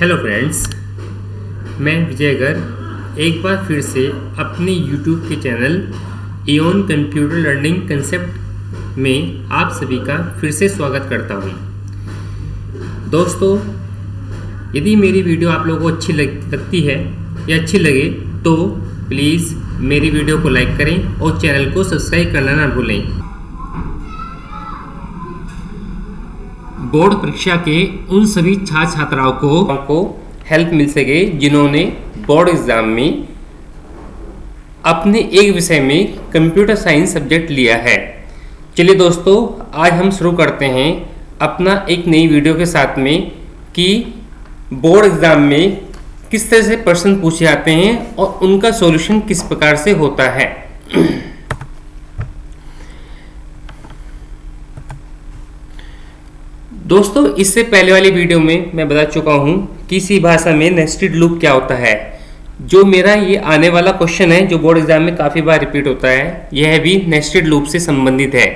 Hello friends, मैं विजय गर्ग एक बार फिर से अपने YouTube के channel aeon computer learning concept में आप सभी का फिर से स्वागत करता हूं। दोस्तों, यदि मेरी वीडियो आप लोगों को अच्छी लगती है या अच्छी लगे तो प्लीज़ मेरी वीडियो को लाइक करें और चैनल को सब्सक्राइब करना ना भूलें। बोर्ड परीक्षा के उन सभी छात्र छात्राओं को हेल्प मिल सके जिन्होंने बोर्ड एग्ज़ाम में अपने एक विषय में कंप्यूटर साइंस सब्जेक्ट लिया है। चलिए दोस्तों, आज हम शुरू करते हैं अपना एक नई वीडियो के साथ में कि बोर्ड एग्ज़ाम में किस तरह से प्रश्न पूछे जाते हैं और उनका सॉल्यूशन किस प्रकार से होता है। दोस्तों, इससे पहले वाली वीडियो में मैं बता चुका हूं कि सी भाषा में नेस्टेड लूप क्या होता है। जो मेरा ये आने वाला क्वेश्चन है जो बोर्ड एग्जाम में काफ़ी बार रिपीट होता है, यह भी नेस्टेड लूप से संबंधित है।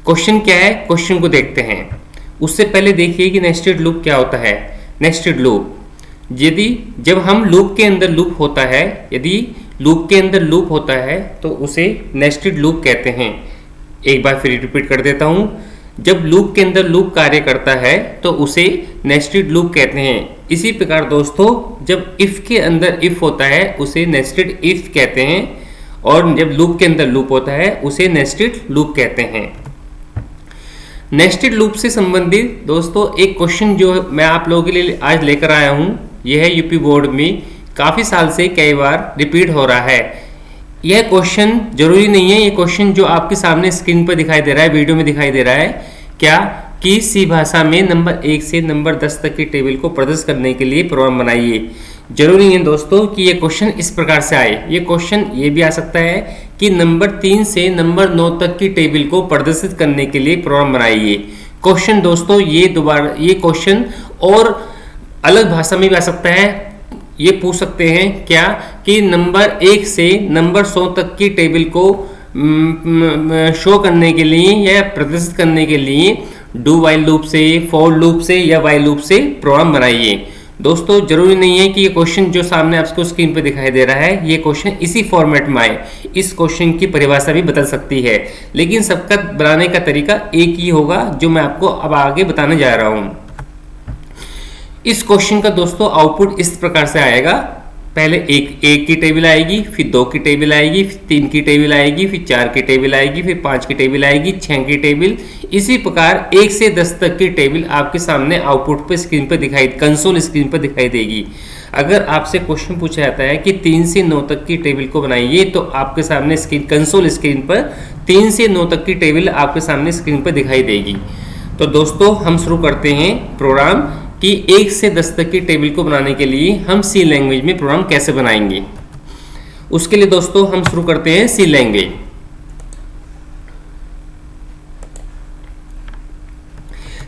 क्वेश्चन क्या है, क्वेश्चन को देखते हैं। उससे पहले देखिए कि नेस्टेड लूप क्या होता है। नेस्टेड लूप, जब हम लूप के अंदर लूप होता है, यदि लूप के अंदर लूप होता है तो उसे नेस्टेड लूप कहते हैं। एक बार फिर रिपीट कर देता हूं, जब लूप के अंदर लूप कार्य करता है तो उसे नेस्टेड लूप कहते हैं। इसी प्रकार दोस्तों, जब इफ के अंदर इफ होता है उसे नेस्टेड इफ कहते हैं और जब लूप के अंदर लूप होता है उसे नेस्टेड लूप कहते हैं। नेस्टेड लूप से संबंधित दोस्तों एक क्वेश्चन जो मैं आप लोगों के लिए आज लेकर आया हूं, यह है यूपी बोर्ड में काफ़ी साल से कई बार रिपीट हो रहा है। यह क्वेश्चन जरूरी नहीं है, ये क्वेश्चन जो आपके सामने स्क्रीन पर दिखाई दे रहा है, वीडियो में दिखाई दे रहा है, क्या कि सी भाषा में नंबर 1 से नंबर 10 तक की टेबल को प्रदर्शित करने के लिए प्रोग्राम बनाइए। जरूरी है दोस्तों कि ये क्वेश्चन इस प्रकार से आए। ये क्वेश्चन ये भी आ सकता है कि नंबर 3 से नंबर 9 तक की टेबल को प्रदर्शित करने के लिए प्रोग्राम बनाइए। क्वेश्चन दोस्तों ये क्वेश्चन और अलग भाषा में भी आ सकता है। ये पूछ सकते हैं क्या कि नंबर 1 से नंबर 100 तक की टेबल को शो करने के लिए या प्रदर्शित करने के लिए डू वाइल लूप से, फॉर लूप से या वाइल लूप से प्रोग्राम बनाइए। दोस्तों, जरूरी नहीं है कि ये क्वेश्चन जो सामने आपको स्क्रीन पर दिखाई दे रहा है ये क्वेश्चन इसी फॉर्मेट में आए। इस क्वेश्चन की परिभाषा भी बदल सकती है, लेकिन सबका बनाने का तरीका एक ही होगा जो मैं आपको अब आगे बताने जा रहा हूँ। इस क्वेश्चन का दोस्तों आउटपुट इस प्रकार से आएगा। पहले एक की टेबल आएगी, फिर 2 की टेबल आएगी, फिर 3 की टेबल आएगी, फिर 4 की टेबल आएगी, फिर 5 की टेबल आएगी, 6 की टेबल। इसी प्रकार 1 से 10 तक की टेबल आपके सामने आउटपुट पे स्क्रीन पर कंसोल स्क्रीन पर दिखाई देगी। अगर आपसे क्वेश्चन पूछा जाता है कि 3 से 9 तक की टेबल को बनाइए तो आपके सामने कंसोल स्क्रीन पर 3 से 9 तक की टेबल आपके सामने स्क्रीन पर दिखाई देगी। तो दोस्तों, हम शुरू करते हैं प्रोग्राम कि 1 से 10 तक की टेबल को बनाने के लिए हम सी लैंग्वेज में प्रोग्राम कैसे बनाएंगे। उसके लिए दोस्तों हम शुरू करते हैं सी लैंग्वेज।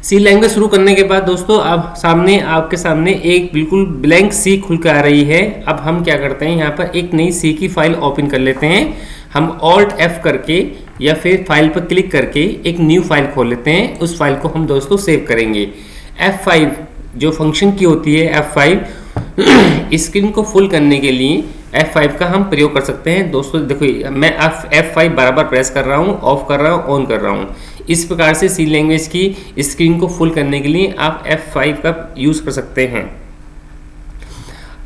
सी लैंग्वेज शुरू करने के बाद दोस्तों अब आपके सामने एक बिल्कुल ब्लैंक सी खुल कर आ रही है। अब हम क्या करते हैं, यहाँ पर एक नई सी की फाइल ओपन कर लेते हैं। हम Alt F करके या फिर फाइल पर क्लिक करके एक न्यू फाइल खोल लेते हैं। उस फाइल को हम दोस्तों सेव करेंगे। F5 जो फंक्शन की होती है, F5 स्क्रीन को फुल करने के लिए F5 का हम प्रयोग कर सकते हैं। दोस्तों देखो, मैं F5 बार प्रेस कर रहा हूँ, ऑफ कर रहा हूँ, ऑन कर रहा हूँ। इस प्रकार से सी लैंग्वेज की स्क्रीन को फुल करने के लिए आप F5 का यूज़ कर सकते हैं।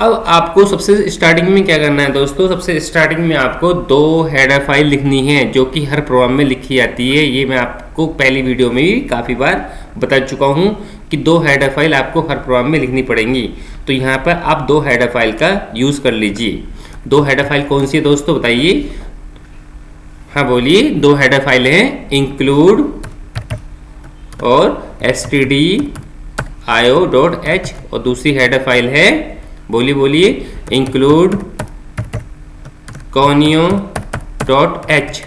अब आपको सबसे स्टार्टिंग में क्या करना है दोस्तों, सबसे स्टार्टिंग में आपको 2 हेडर फाइल लिखनी है जो कि हर प्रोग्राम में लिखी जाती है। ये मैं आपको पहली वीडियो में भी काफ़ी बार बता चुका हूँ कि 2 हेडर फाइल आपको हर प्रोग्राम में लिखनी पड़ेंगी। तो यहाँ पर आप 2 हेडर फाइल का यूज़ कर लीजिए। 2 हेडर फाइल कौन सी है दोस्तों, बताइए। हाँ बोलिए। 2 हेडर फाइल हैं, इंक्लूड और stdio.h और दूसरी हेडर फाइल है, बोलिए, इंक्लूड conio.h।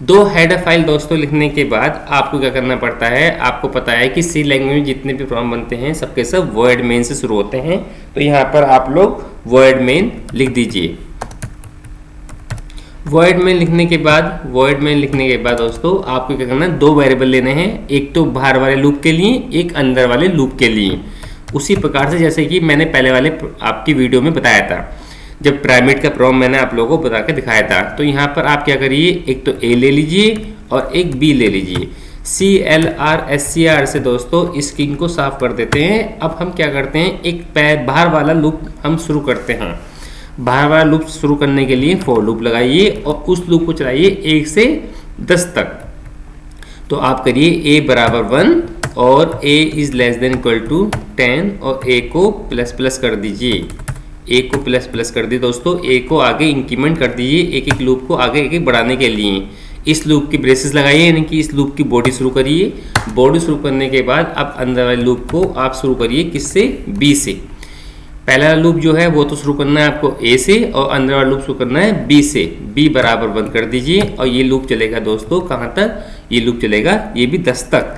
2 हेडर फाइल दोस्तों लिखने के बाद आपको क्या करना पड़ता है, आपको पता है कि सी लैंग्वेज में जितने भी प्रोग्राम बनते हैं सबके सब वर्ड मेन से शुरू होते हैं। तो यहाँ पर आप लोग वर्ड मेन लिख दीजिए। वर्ड मेन लिखने के बाद दोस्तों आपको क्या करना है, 2 वेरिएबल लेने हैं। एक तो बाहर वाले लूप के लिए, एक अंदर वाले लूप के लिए। उसी प्रकार से जैसे कि मैंने पहले वाले आपकी वीडियो में बताया था, जब पिरामिड का प्रॉब्लम मैंने आप लोगों को बता के दिखाया था। तो यहाँ पर आप क्या करिए, एक तो ए ले लीजिए और एक बी ले लीजिए। CLR से दोस्तों स्क्रीन को साफ कर देते हैं। अब हम क्या करते हैं, एक बाहर वाला लूप हम शुरू करते हैं। बाहर वाला लूप शुरू करने के लिए फॉर लूप लगाइए और उस लूप को चलाइए 1 से 10 तक। तो आप करिए a बराबर 1 और a is less than equal to 10 और a को प्लस प्लस कर दीजिए। a को प्लस प्लस कर दिए दोस्तों, a को आगे इंक्रीमेंट कर दीजिए, एक एक लूप को आगे एक एक बढ़ाने के लिए। इस लूप की ब्रेसेस लगाइए, यानी कि इस लूप की बॉडी शुरू करिए। बॉडी शुरू करने के बाद अब अंदर वाले लूप को आप शुरू करिए किससे, b से। पहला लूप जो है वो तो शुरू करना है आपको a से और अंदर वाला लूप शुरू करना है b से। b बराबर 1 कर दीजिए और ये लूप चलेगा दोस्तों कहाँ तक, ये लूप चलेगा ये भी 10 तक।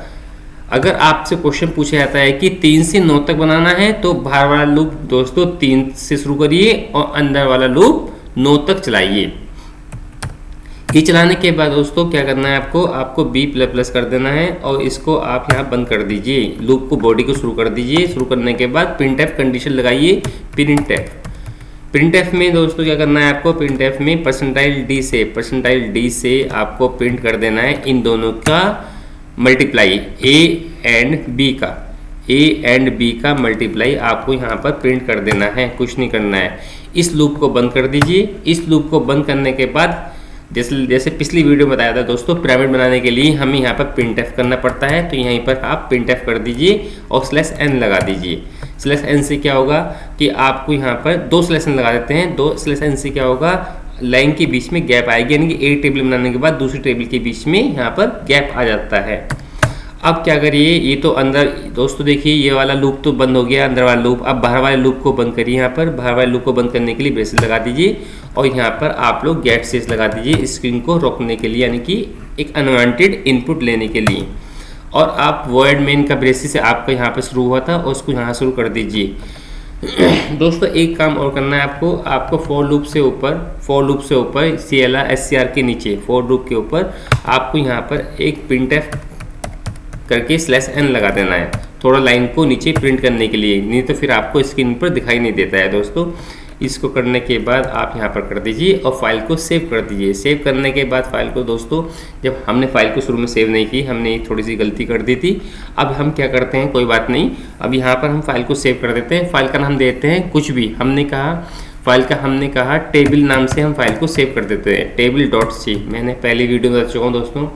अगर आपसे क्वेश्चन पूछा जाता है कि 3 से 9 तक बनाना है तो बाहर वाला लूप दोस्तों 3 से शुरू करिए और अंदर वाला लूप 9 तक चलाइए। ये चलाने के बाद दोस्तों क्या करना है आपको b प्लस प्लस कर देना है और इसको आप यहाँ बंद कर दीजिए। लूप को बॉडी को शुरू कर दीजिए। शुरू करने के बाद प्रिंटफ कंडीशन लगाइए। प्रिंटफ में दोस्तों क्या करना है आपको, प्रिंटफ में परसेंटाइल डी से आपको प्रिंट कर देना है इन दोनों का मल्टीप्लाई, a एंड b का मल्टीप्लाई आपको यहाँ पर प्रिंट कर देना है, कुछ नहीं करना है। इस लूप को बंद कर दीजिए। इस लूप को बंद करने के बाद जैसे पिछली वीडियो में बताया था दोस्तों, पिरामिड बनाने के लिए हमें यहाँ पर प्रिंटफ करना पड़ता है। तो यहीं पर आप प्रिंटफ कर दीजिए और /n लगा दीजिए। /n से क्या होगा कि आपको यहाँ पर 2 /n लगा देते हैं। 2 /n से क्या होगा, लाइन के बीच में गैप आएगी, यानी कि एक टेबल बनाने के बाद दूसरी टेबल के बीच में यहाँ पर गैप आ जाता है। अब क्या करिए, ये तो अंदर दोस्तों देखिए ये वाला लूप तो बंद हो गया, अंदर वाला लूप। अब बाहर वाले लूप को बंद करिए। यहाँ पर बाहर वाले लूप को बंद करने के लिए ब्रेसेस लगा दीजिए और यहाँ पर आप लोग गेट सेस लगा दीजिए स्क्रीन को रोकने के लिए, यानी कि एक अनवांटेड इनपुट लेने के लिए। और आप वॉइड मेन का ब्रेसेस से आपका यहाँ पर शुरू हुआ था और उसको यहाँ शुरू कर दीजिए। दोस्तों एक काम और करना है आपको फॉर लूप से ऊपर CLR के नीचे फॉर लूप के ऊपर आपको यहाँ पर एक प्रिंटफ करके /n लगा देना है, थोड़ा लाइन को नीचे प्रिंट करने के लिए, नहीं तो फिर आपको स्क्रीन पर दिखाई नहीं देता है दोस्तों। इसको करने के बाद आप यहाँ पर कर दीजिए और फाइल को सेव कर दीजिए। सेव करने के बाद फाइल को दोस्तों, जब हमने फाइल को शुरू में सेव नहीं की, हमने एक थोड़ी सी गलती कर दी थी। अब हम क्या करते हैं, कोई बात नहीं, अब यहाँ पर हम फाइल को सेव कर देते हैं। फाइल का नाम देते हैं कुछ भी, हमने कहा टेबल नाम से हम फाइल को सेव कर देते हैं, table.c। मैंने पहली वीडियो में बता चुका हूँ दोस्तों,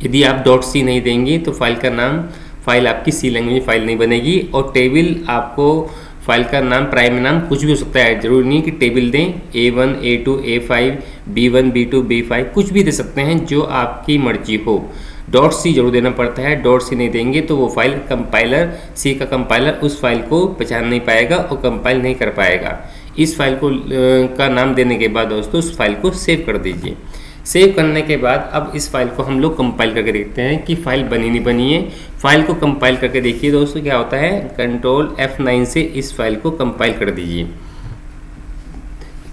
यदि आप .c नहीं देंगे तो फाइल आपकी C लैंग्वेज में फाइल नहीं बनेगी। और टेबल आपको फाइल का नाम, प्राइमरी नाम कुछ भी हो सकता है, जरूरी नहीं कि टेबल दें। A1 A2 A5 B1 B2 B5 कुछ भी दे सकते हैं, जो आपकी मर्जी हो। .c जरूर देना पड़ता है, .c नहीं देंगे तो वो फाइल कंपाइलर, C का कंपाइलर उस फाइल को पहचान नहीं पाएगा और कंपाइल नहीं कर पाएगा। इस फाइल को का नाम देने के बाद दोस्तों उस फाइल को सेव कर दीजिए। सेव करने के बाद अब इस फाइल को हम लोग कंपाइल करके देखते हैं कि फाइल बनी नहीं बनी है। फाइल को कंपाइल करके देखिए दोस्तों क्या होता है, Ctrl F9 से इस फाइल को कंपाइल कर दीजिए।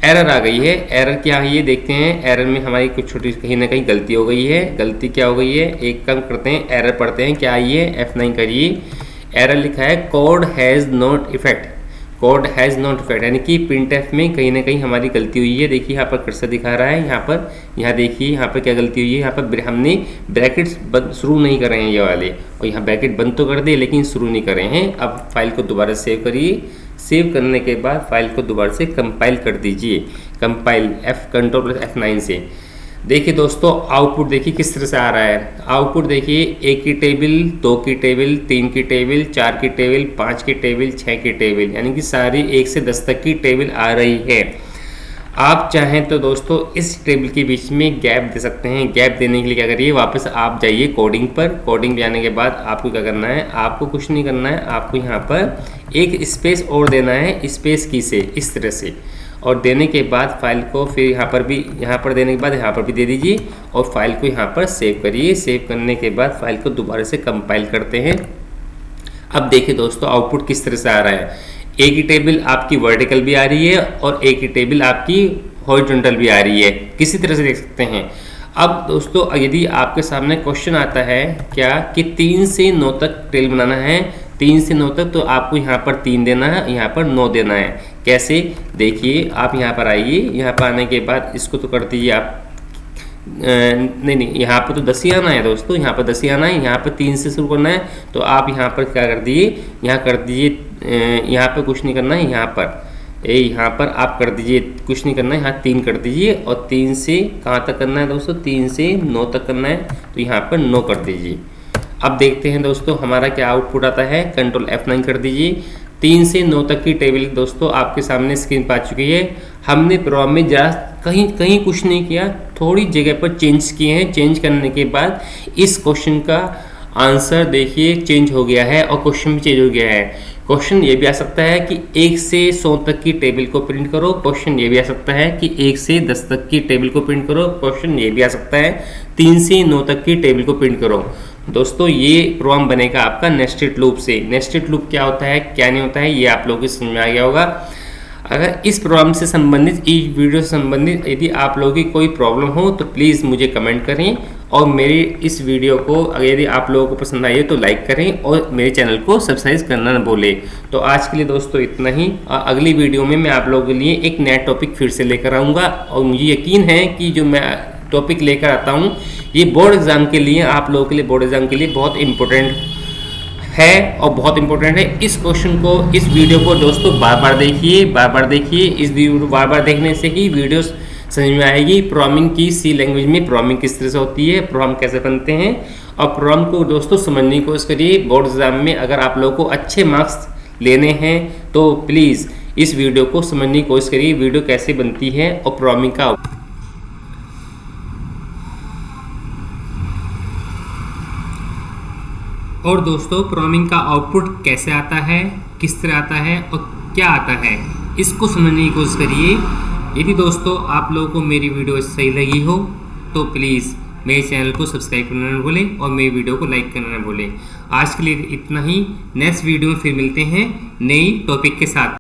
एरर आ गई है। एरर क्या है ये देखते हैं। एरर में हमारी कुछ छोटी कहीं ना कहीं गलती हो गई है। गलती क्या हो गई है, एक काम करते हैं, एरर पढ़ते हैं क्या आई है। F9 करिए। एरर लिखा है कोड हैज़ नॉट इफेक्ट, यानी कि प्रिंटफ में कहीं ना कहीं हमारी गलती हुई है। देखिए यहाँ पर कर्सर दिखा रहा है, यहाँ देखिए यहाँ पर क्या गलती हुई है। यहाँ पर हमने ब्रैकेट्स शुरू नहीं कर रहे हैं ये वाले, और यहाँ ब्रैकेट बंद तो कर दिए लेकिन शुरू नहीं कर रहे हैं। अब फाइल को दोबारा सेव करिए। सेव करने के बाद फाइल को दोबारा से कंपाइल कर दीजिए। कंपाइल Ctrl F9 से देखिए दोस्तों, आउटपुट देखिए किस तरह से आ रहा है। आउटपुट देखिए 1 की टेबल, 2 की टेबल, 3 की टेबल, 4 की टेबल, 5 की टेबल, 6 की टेबल, यानी कि सारी 1 से 10 तक की टेबल आ रही है। आप चाहें तो दोस्तों इस टेबल के बीच में गैप दे सकते हैं। गैप देने के लिए क्या करिए, वापस आप जाइए कोडिंग पर। कोडिंग जाने के बाद आपको क्या करना है, आपको कुछ नहीं करना है, आपको यहाँ पर एक स्पेस और देना है, स्पेस की से इस तरह से, और देने के बाद फाइल को फिर यहाँ पर देने के बाद यहाँ पर भी दे दीजिए और फाइल को यहाँ पर सेव करिए। सेव करने के बाद फाइल को दोबारा से कंपाइल करते हैं। अब देखिए दोस्तों आउटपुट किस तरह से आ रहा है। एक ही टेबल आपकी वर्टिकल भी आ रही है और एक ही टेबल आपकी हॉरिजॉन्टल भी आ रही है, किसी तरह से देख सकते हैं। अब दोस्तों यदि आपके सामने क्वेश्चन आता है क्या कि 3 से 9 तक टेबल बनाना है 3 से 9 तक, तो आपको यहाँ पर 3 देना है, यहाँ पर 9 देना है। कैसे, देखिए आप यहाँ पर आइए, यहाँ पर आने के बाद इसको तो कर दीजिए आप, नहीं यहाँ पर तो 10 ही आना है दोस्तों, यहाँ पर 10 ही आना है, यहाँ पर 3 से शुरू करना है। तो आप यहाँ पर क्या कर दीजिए, यहाँ कर दीजिए, यहाँ पर कुछ नहीं करना है, यहाँ पर आप कर दीजिए, कुछ नहीं करना है, यहाँ 3 कर दीजिए, और 3 से कहाँ तक करना है दोस्तों, 3 से 9 तक करना है, तो यहाँ पर 9 कर दीजिए। अब देखते हैं दोस्तों हमारा क्या आउटपुट आता है। कंट्रोल F9 कर दीजिए। 3 से 9 तक की टेबल दोस्तों आपके सामने स्क्रीन पर आ चुकी है। हमने प्रोग्राम में जरा कहीं कुछ नहीं किया, थोड़ी जगह पर चेंज किए हैं। चेंज करने के बाद इस क्वेश्चन का आंसर देखिए चेंज हो गया है, और क्वेश्चन भी चेंज हो गया है। क्वेश्चन ये भी आ सकता है कि 1 से 100 तक की टेबल को प्रिंट करो। क्वेश्चन ये भी आ सकता है कि 1 से 10 तक की टेबल को प्रिंट करो। क्वेश्चन ये भी आ सकता है 3 से 9 तक की टेबल को प्रिंट करो। दोस्तों ये प्रोग्राम बनेगा आपका नेस्टेड लूप से। नेस्टेड लूप क्या होता है, क्या नहीं होता है, ये आप लोगों को समझ में आ गया होगा। अगर इस प्रोग्राम से संबंधित, इस वीडियो से संबंधित यदि आप लोगों की कोई प्रॉब्लम हो तो प्लीज़ मुझे कमेंट करें, और मेरी इस वीडियो को अगर यदि आप लोगों को पसंद आई है तो लाइक करें, और मेरे चैनल को सब्सक्राइब करना न भूलें। तो आज के लिए दोस्तों इतना ही। अगली वीडियो में मैं आप लोगों के लिए एक नया टॉपिक फिर से लेकर आऊँगा, और मुझे यकीन है कि जो मैं टॉपिक लेकर आता हूँ ये बोर्ड एग्ज़ाम के लिए, आप लोगों के लिए, बोर्ड एग्ज़ाम के लिए बहुत इम्पोर्टेंट है और बहुत इंपॉर्टेंट है। इस क्वेश्चन को, इस वीडियो को दोस्तों बार बार देखिए। इस वीडियो बार बार देखने से ही वीडियो समझ में आएगी। प्रोग्रामिंग की सी लैंग्वेज में प्रोग्रामिंग किस तरह से होती है, प्रोग्राम कैसे बनते हैं, और प्रोग्राम को दोस्तों समझने की कोशिश करिए। बोर्ड एग्जाम में अगर आप लोगों को अच्छे मार्क्स लेने हैं तो प्लीज़ इस वीडियो को समझने की कोशिश करिए, वीडियो कैसे बनती है और प्रोग्रामिंग का। और दोस्तों प्रोग्रामिंग का आउटपुट कैसे आता है, किस तरह आता है और क्या आता है, इसको समझने की कोशिश करिए। यदि दोस्तों आप लोगों को मेरी वीडियो सही लगी हो तो प्लीज़ मेरे चैनल को सब्सक्राइब करना ना भूलें, और मेरी वीडियो को लाइक करना ना भूलें। आज के लिए इतना ही। नेक्स्ट वीडियो में फिर मिलते हैं नई टॉपिक के साथ।